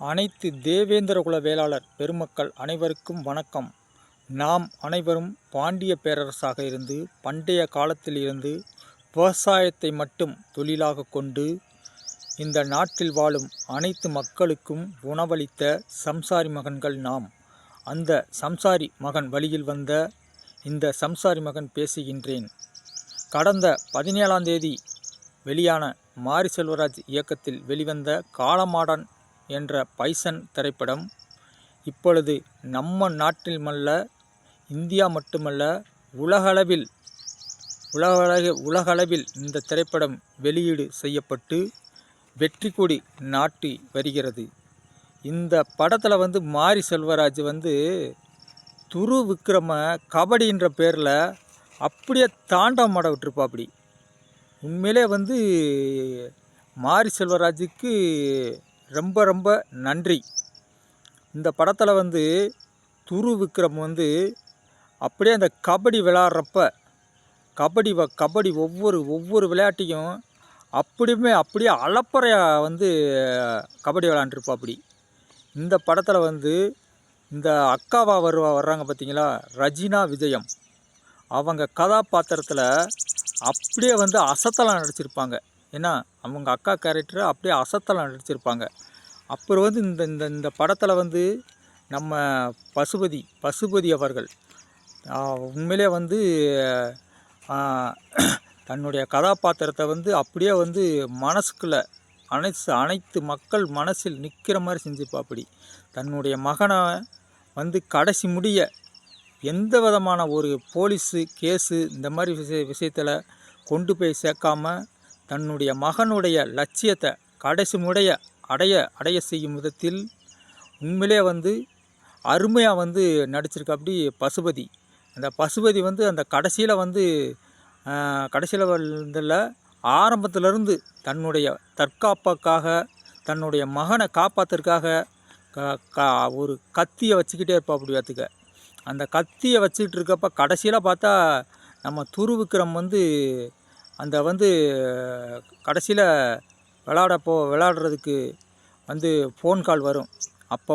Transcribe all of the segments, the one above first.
அனைத்து தேவேந்திரகுல வேளாளர் பெருமக்கள் அனைவருக்கும் வணக்கம். நாம் அனைவரும் பாண்டிய பேரரசாக இருந்து பண்டைய காலத்தில் இருந்து விவசாயத்தை மட்டும் தொழிலாக கொண்டு இந்த நாட்டில் வாழும் அனைத்து மக்களுக்கும் உணவளித்த சம்சாரி மகன்கள் நாம். அந்த சம்சாரி மகன் வழியில் வந்த இந்த சம்சாரி மகன் பேசுகின்றேன். கடந்த 17ஆம் தேதி வெளியான மாரி செல்வராஜ் இயக்கத்தில் வெளிவந்த காளமாடன் என்ற பைசன் திரைப்படம் இப்பொழுது நம்ம நாட்டில் இந்தியா மட்டுமல்ல உலகளவில் இந்த திரைப்படம் வெளியீடு செய்யப்பட்டு வெற்றி கொடி நாட்டி வருகிறது. இந்த படத்தில் மாரி செல்வராஜ் துரு விக்ரம கபடின்ற பேரில் அப்படியே தாண்டவம் ஆட விட்டுருப்பாப்படி. உண்மையிலே மாரி செல்வராஜுக்கு ரொம்ப ரொம்ப நன்றி. இந்த படத்தில் துரு விக்ரம் அப்படியே அந்த கபடி விளையாடுறப்ப கபடி ஒவ்வொரு விளையாட்டையும் அப்படியே அளப்பறையாக கபடி விளையாண்டுருப்பாப்படி. இந்த படத்தில் இந்த அக்காவா வர்றாங்க பார்த்தீங்களா, ரஜினா விஜயம், அவங்க கதாபாத்திரத்தில் அப்படியே அசத்தலாம் நடிச்சிருப்பாங்க. ஏன்னா அவங்க அக்கா கேரக்டரை அப்படியே அசத்தலாம் நடிச்சிருப்பாங்க. அப்புறம் இந்த படத்தில் நம்ம பசுபதி அவர்கள் உண்மையிலே தன்னுடைய கதாபாத்திரத்தை அப்படியே மனசுக்குள்ளே அனைத்து மக்கள் மனசில் நிற்கிற மாதிரி செஞ்சுப்பாப்படி. தன்னுடைய மகனை கடைசி முடிய எந்த விதமான ஒரு போலீஸு கேஸு இந்த மாதிரி விஷயத்தில் கொண்டு போய் சேர்க்காம தன்னுடைய மகனுடைய லட்சியத்தை கடைசி முடிய அடைய செய்யும் விதத்தில் உண்மையிலே அருமையாக நடிச்சிருக்காப்படி பசுபதி. அந்த பசுபதி அந்த கடைசியில் ஆரம்பத்திலிருந்து தன்னுடைய தற்காப்புக்காக தன்னுடைய மகனை காப்பாற்றுறதுக்காக ஒரு கத்தியை வச்சுக்கிட்டே இருப்பாப்படி. பார்த்துக்க, அந்த கத்தியை வச்சுக்கிட்டு இருக்கப்போ கடைசியில் பார்த்தா நம்ம துரு விக்ரம் அந்த கடைசியில் விளையாடுறதுக்கு ஃபோன் கால் வரும். அப்போ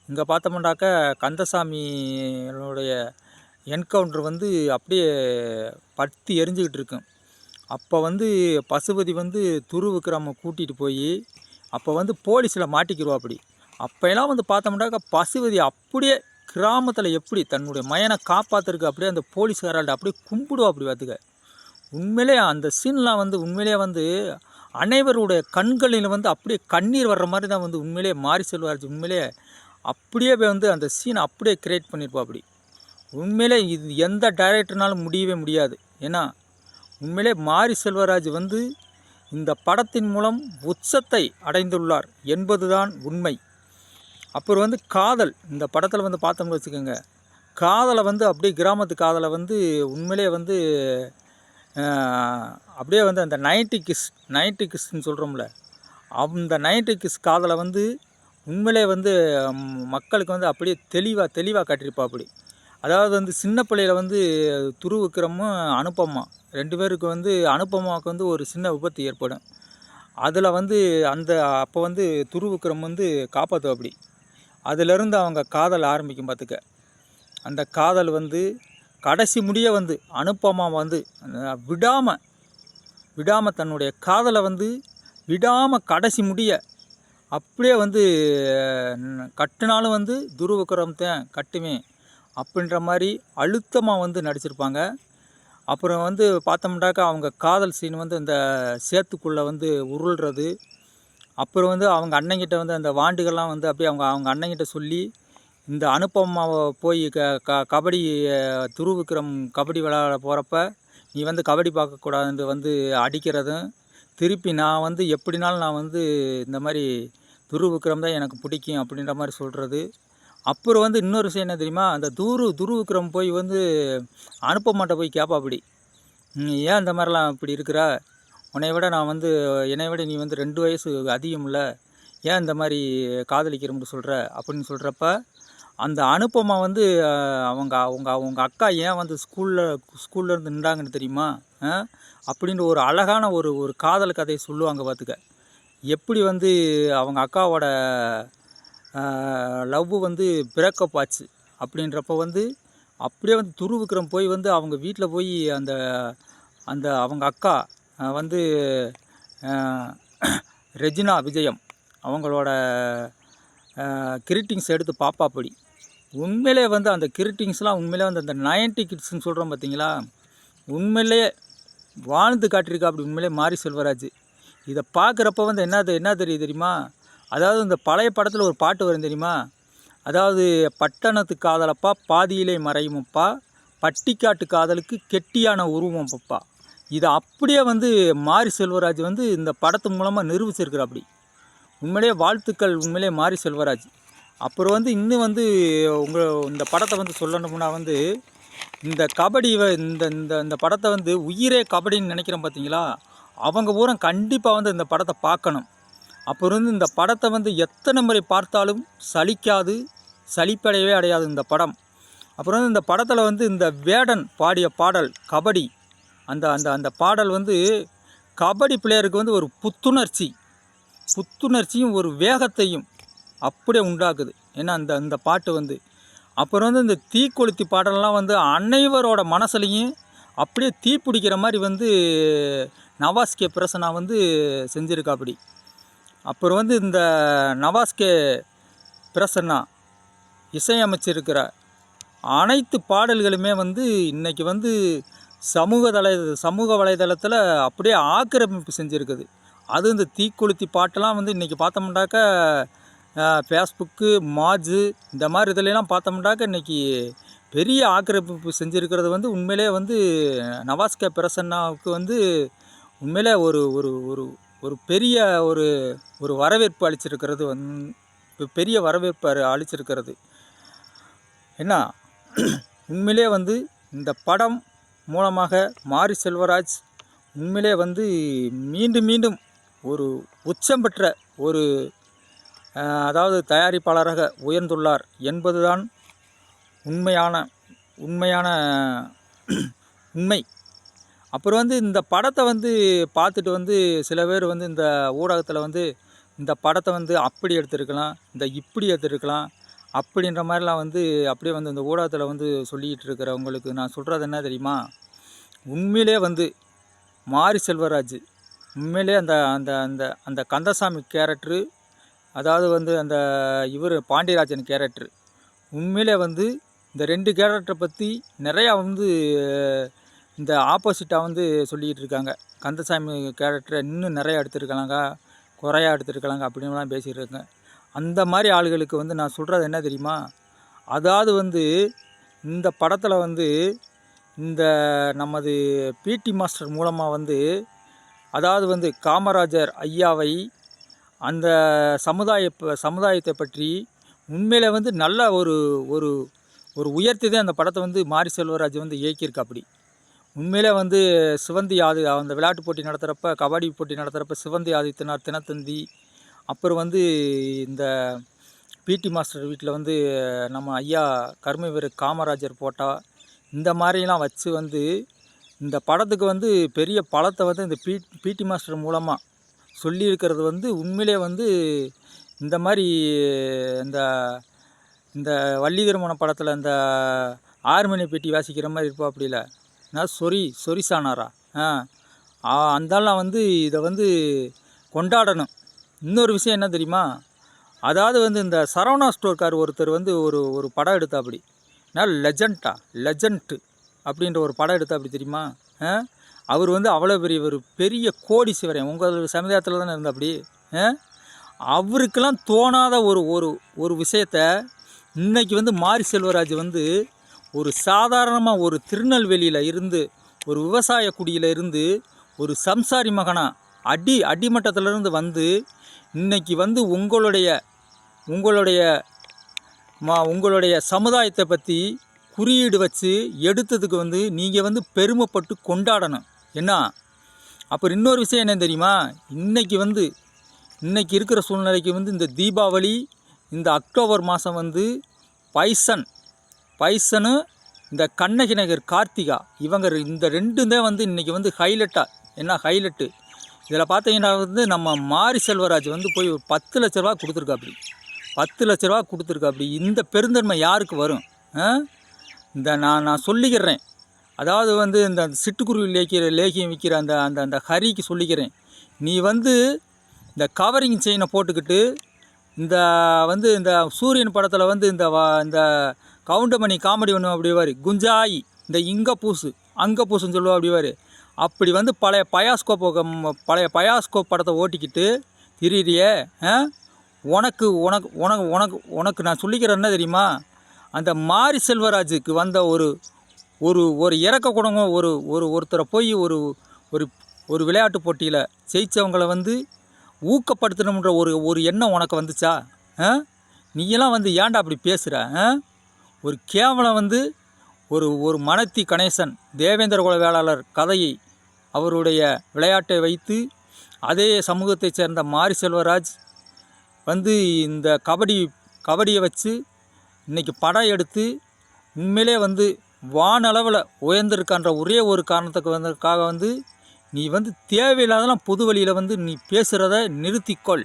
இங்கே பார்த்தோம்னாக்கா கந்தசாமியோடைய என்கவுண்டர் அப்படியே பற்றி எரிஞ்சிக்கிட்டு இருக்கும். அப்போ பசுபதி துரு விக்ரமை கூட்டிகிட்டு போய் அப்போ போலீஸில் மாட்டிக்கிடுவாப்படி. அப்போலாம் பார்த்தோம்னாக்கா பசுபதி அப்படியே கிராமத்தில் எப்படி தன்னுடைய மயனை காப்பாற்றுறதுக்கு அப்படியே அந்த போலீஸ்காரால்ட்ட அப்படியே கும்பிடுவா அப்படி. பார்த்துக்க, உண்மையிலே அந்த சீன்லாம் உண்மையிலே அனைவருடைய கண்களில் அப்படியே கண்ணீர் வர்ற மாதிரி தான் உண்மையிலே மாரி செல்வராஜ் உண்மையிலே அப்படியே அந்த சீனை அப்படியே கிரியேட் பண்ணியிருப்பா அப்படி. உண்மையிலே இது எந்த டைரக்டர்னாலும் முடியவே முடியாது. ஏன்னா உண்மையிலே மாரி செல்வராஜ் இந்த படத்தின் மூலம் உச்சத்தை அடைந்துள்ளார் என்பதுதான் உண்மை. அப்புறம் காதல், இந்த படத்தில் பார்த்தோம்னு வச்சுக்கோங்க, காதலை அப்படியே கிராமத்து காதலை உண்மையிலே அப்படியே அந்த 90 கிஸ்ன்னு சொல்கிறோம்ல, அந்த 90 கிஸ் காதலை உண்மையிலே மக்களுக்கு அப்படியே தெளிவாக காட்டியிருப்பா அப்படி. அதாவது சின்ன பிள்ளையில் துரு விக்ரமும் அனுப்பமா 2 பேருக்கு அனுப்பமாவுக்கு ஒரு சின்ன விபத்து ஏற்படும். அதில் அந்த அப்போ துரு விக்ரம் காப்பாற்றுவா அப்படி. அதிலிருந்து அவங்க காதல் ஆரம்பிக்கும். பார்த்துக்க, அந்த காதல் கடைசி முடிய அனுப்பமா விடாமல் தன்னுடைய காதலை விடாமல் கடைசி முடிய அப்படியே கட்டுனாலும் துரு விக்ரம் தான் கட்டுவேன் அப்படின்ற மாதிரி அழுத்தமாக நடிச்சிருப்பாங்க. அப்புறம் பார்த்தோம்னாக்கா அவங்க காதல் சீன் இந்த சேத்துக்குள்ளே உருள்றது. அப்புறம் அவங்க அண்ணங்கிட்ட அந்த வாண்டுகள்லாம் அப்படியே அவங்க அண்ணங்கிட்ட சொல்லி இந்த அனுப்பமாவை போய் கபடி துரு விக்ரம் கபடி விளையாட போகிறப்ப நீ கபடி பார்க்கக்கூடாதுன்னு அடிக்கிறதும், திருப்பி நான் எப்படினாலும் நான் இந்த மாதிரி துரு விக்ரம் தான் எனக்கு பிடிக்கும் அப்படின்ற மாதிரி சொல்கிறது. அப்புறம் இன்னொரு விஷயம் என்ன தெரியுமா, அந்த துரு விக்ரம் போய் அனுப்பமாட்ட போய் கேட்பாப்படி, ஏன் இந்த மாதிரிலாம் இப்படி இருக்கிற, என்னை விட நீ 2 வயசு அதிகம் இல்லை, ஏன் இந்த மாதிரி காதலிக்கிறோம்னு சொல்கிற அப்படின்னு சொல்கிறப்ப அந்த அனுப்பமா அவங்க அவங்க அவங்க அக்கா ஏன் ஸ்கூலில் இருந்து நின்றாங்கன்னு தெரியுமா அப்படின்ற ஒரு அழகான ஒரு காதல் கதையை சொல்லுவாங்க. பார்த்துக்க, எப்படி வந்து அவங்க அக்காவோட லவ் வந்து பிரேக்கப் ஆச்சு அப்படின்றப்ப வந்து அப்படியே வந்து துருவிக்ரம் போய் வந்து அவங்க வீட்டில் போய் அந்த அந்த அவங்க அக்கா வந்து ரெஜினா விஜயம் அவங்களோட கிரீட்டிங்ஸ் எடுத்து பாப்பாப்படி. உண்மையிலே வந்து அந்த கிரீட்டிங்ஸ்லாம் உண்மையிலே வந்து அந்த 90 கிட்ஸ்ன்னு சொல்கிறோம் பார்த்தீங்களா, உண்மையிலே வாழ்ந்து காட்டியிருக்கா அப்படி உண்மையிலே மாரி செல்வராஜ். இதை பார்க்குறப்ப வந்து என்ன தெரியுது தெரியுமா? அதாவது இந்த பழைய படத்தில் ஒரு பாட்டு வரும் தெரியுமா? அதாவது பட்டணத்து காதலப்பா பாதியிலே மறையுமப்பா, பட்டிக்காட்டு காதலுக்கு கெட்டியான உருவம் பப்பா. இதை அப்படியே வந்து மாரி செல்வராஜ் வந்து இந்த படத்து மூலமாக நிரூபிச்சிருக்கிற அப்படி. உண்மையிலே வாழ்த்துக்கள் உண்மையிலே மாரி செல்வராஜ். அப்புறம் வந்து இன்னும் வந்து இந்த படத்தை வந்து சொல்லணும்னா வந்து இந்த கபடி இந்த இந்த இந்த படத்தை வந்து உயிரே கபடின்னு நினைக்கிறோம் பார்த்தீங்களா, அவங்க பூரா கண்டிப்பாக வந்து இந்த படத்தை பார்க்கணும். அப்புறம் வந்து இந்த படத்தை வந்து எத்தனை முறை பார்த்தாலும் சலிக்காது, சலிப்படையவே அடையாது இந்த படம். அப்புறம் வந்து இந்த படத்தில் வந்து இந்த வேடன் பாடிய பாடல் கபடி, அந்த அந்த அந்த பாடல் வந்து கபடி பிளேயருக்கு வந்து ஒரு புத்துணர்ச்சியும் ஒரு வேகத்தையும் அப்படியே உண்டாக்குது. ஏன்னா அந்த அந்த பாட்டு வந்து அப்புறம் வந்து இந்த தீக்கொளுத்தி பாடலாம் வந்து அனைவரோட மனசுலையும் அப்படியே தீ பிடிக்கிற மாதிரி வந்து நவாஸ் கே பிரசன்னா வந்து செஞ்சுருக்கா அப்படி. அப்புறம் வந்து இந்த நவாஸ் கே பிரசன்னா இசையமைச்சிருக்கிற அனைத்து பாடல்களுமே வந்து இன்றைக்கி வந்து சமூக வலைதளத்தில் அப்படியே ஆக்கிரமிப்பு செஞ்சுருக்குது. அது இந்த தீக்கொளுத்தி பாட்டெல்லாம் வந்து இன்றைக்கி பார்த்தோம்னாக்கா ஃபேஸ்புக்கு மாஜு இந்த மாதிரி இதிலெல்லாம் பார்த்தோம்னாக்கா இன்றைக்கி பெரிய ஆக்கிரமிப்பு செஞ்சுருக்கிறது வந்து உண்மையிலே வந்து நவாஸ் கே பிரசன்னாவுக்கு வந்து உண்மையிலே ஒரு ஒரு ஒரு ஒரு பெரிய ஒரு வரவேற்பு அளிச்சிருக்கிறது பெரிய வரவேற்பு அளிச்சிருக்கிறது. என்ன உண்மையிலே வந்து இந்த படம் மூலமாக மாரி செல்வராஜ் உண்மையிலே வந்து மீண்டும் மீண்டும் ஒரு உச்சம் பெற்ற ஒரு அதாவது தயாரிப்பாளராக உயர்ந்துள்ளார் என்பதுதான் உண்மை. அப்புறம் வந்து இந்த படத்தை வந்து பார்த்துட்டு வந்து சில பேர் வந்து இந்த ஊடகத்தில் வந்து இந்த படத்தை வந்து அப்படி எடுத்துருக்கலாம், இந்த இப்படி எடுத்துருக்கலாம் அப்படின்ற மாதிரிலாம் வந்து அப்படியே வந்து இந்த ஊடகத்தில் வந்து சொல்லிக்கிட்டு இருக்கிறவங்களுக்கு நான் சொல்கிறது என்ன தெரியுமா? உண்மையிலே வந்து மாரி செல்வராஜ் உண்மையிலே அந்த அந்த அந்த அந்த கந்தசாமி கேரக்டரு, அதாவது வந்து அந்த இவர் பாண்டியராஜன் கேரக்டர் உண்மையிலே வந்து இந்த 2 கேரக்டரை பற்றி நிறையா வந்து இந்த ஆப்போசிட்டாக வந்து சொல்லிக்கிட்டு இருக்காங்க. கந்தசாமி கேரக்டரை இன்னும் நிறையா எடுத்துருக்கலாங்க, குறையா எடுத்துருக்கலாங்க அப்படின்லாம் பேசிகிட்டு இருக்காங்க. அந்த மாதிரி ஆளுகளுக்கு வந்து நான் சொல்கிறது என்ன தெரியுமா? அதாவது வந்து இந்த படத்தில் வந்து இந்த நமது பிடி மாஸ்டர் மூலமாக வந்து அதாவது வந்து காமராஜர் ஐயாவை அந்த சமுதாயத்தை பற்றி உண்மையில வந்து நல்ல ஒரு ஒரு ஒரு உயர்த்தி தான் அந்த படத்தை வந்து மாரி செல்வராஜ் வந்து இயக்கியிருக்கா அப்படி. உண்மையிலே வந்து சிவந்தி அந்த விளையாட்டு போட்டி நடத்துகிறப்ப கபடி போட்டி நடத்துகிறப்ப சிவந்தி ஆதித்தனார் தினத்தந்தி, அப்புறம் வந்து இந்த பிடி மாஸ்டர் வீட்டில் வந்து நம்ம ஐயா கர்மவீர காமராஜர் போட்டா இந்த மாதிரிலாம் வச்சு வந்து இந்த படத்துக்கு வந்து பெரிய பலத்தை வந்து இந்த பிடி மாஸ்டர் மூலமாக சொல்லியிருக்கிறது வந்து உண்மையிலே வந்து இந்த மாதிரி இந்த இந்த வள்ளி திருமண படத்தில் இந்த 6 மணி பெட்டி வாசிக்கிற மாதிரி இருப்பா அப்படி இல்லை, நான் சொரிசானாரா அந்தாலாம் வந்து இதை வந்து கொண்டாடணும். இன்னொரு விஷயம் என்ன தெரியுமா? அதாவது வந்து இந்த சரவணா ஸ்டோர்கார் ஒருத்தர் வந்து ஒரு படம் எடுத்தா அப்படி, நான் லெஜண்ட் அப்படின்ற ஒரு படம் எடுத்தா அப்படி தெரியுமா? அவர் வந்து அவ்வளோ பெரிய கோடீஸ்வரன் உங்கள் சமுதாயத்தில் தானே இருந்தா அப்படி. அவருக்கெல்லாம் தோணாத ஒரு விஷயத்த இன்றைக்கி வந்து மாரி செல்வராஜ் வந்து ஒரு சாதாரணமாக ஒரு திருநெல்வேலியில் இருந்து ஒரு விவசாய குடியில் இருந்து ஒரு சம்சாரி மகனாக அடிமட்டத்திலிருந்து வந்து இன்றைக்கி வந்து உங்களுடைய சமுதாயத்தை பற்றி குறியீடு வச்சு எடுத்ததுக்கு வந்து நீங்கள் வந்து பெருமைப்பட்டு கொண்டாடணும். என்ன அப்புறம் இன்னொரு விஷயம் என்ன தெரியுமா? இன்றைக்கி இருக்கிற சூழ்நிலைக்கு வந்து இந்த தீபாவளி இந்த அக்டோபர் மாதம் வந்து பைசனு இந்த கண்ணகி நகர் கார்த்திகா இவங்க இந்த 2 தான் வந்து இன்றைக்கி வந்து ஹைலைட்டு. இதில் பார்த்தீங்கன்னா வந்து நம்ம மாரி செல்வராஜ் வந்து போய் ஒரு 10 லட்ச ரூபா கொடுத்துருக்காப்படி. 10 லட்ச ரூபா கொடுத்துருக்காப்படி. இந்த பெருந்தன்மை யாருக்கு வரும்? இந்த நான் சொல்லிக்கிறேன். அதாவது வந்து இந்த சிட்டுக்குருவி லேகியம் விற்கிற அந்த அந்த அந்த ஹரிக்கு சொல்லிக்கிறேன். நீ வந்து இந்த கவரிங் செயினை போட்டுக்கிட்டு இந்த வந்து இந்த சூரியன் படத்தில் வந்து இந்த கவுண்டமணி காமெடி ஒன்று அப்படிவார், குஞ்சாயி இந்த இங்கே பூசு அங்கே பூசுன்னு சொல்லுவா அப்படிவார். அப்படி வந்து பழைய பயாஸ்கோப் படத்தை ஓட்டிக்கிட்டு திரியிறியே. உனக்கு உனக்கு உனக்கு உனக்கு உனக்கு நான் சொல்லிக்கிறேன் என்ன தெரியுமா? அந்த மாரி செல்வராஜுக்கு வந்த ஒரு ஒரு ஒரு இறக்க குணங்க ஒருத்தரை போய் ஒரு விளையாட்டு போட்டியில் ஜெயித்தவங்களை வந்து ஊக்கப்படுத்தணுன்ற ஒரு எண்ணம் உனக்கு வந்துச்சா? நீயெல்லாம் வந்து ஏன்டா அப்படி பேசுகிற? ஒரு கேவலம் வந்து ஒரு மனத்தி கணேசன் தேவேந்திர குல வேளாளர் கதையை அவருடைய விளையாட்டை வைத்து அதே சமூகத்தைச் சேர்ந்த மாரி செல்வராஜ் வந்து இந்த கபடியை வச்சு இன்றைக்கி படம் எடுத்து உண்மையிலே வந்து வானளவில் உயர்ந்திருக்கான்ற ஒரே ஒரு காரணத்துக்காக வந்து நீ வந்து தேவையில்லாதெல்லாம் பொது வழியில் வந்து நீ பேசுகிறத நிறுத்திக்கொள்.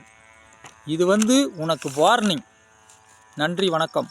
இது வந்து உனக்கு வார்னிங். நன்றி, வணக்கம்.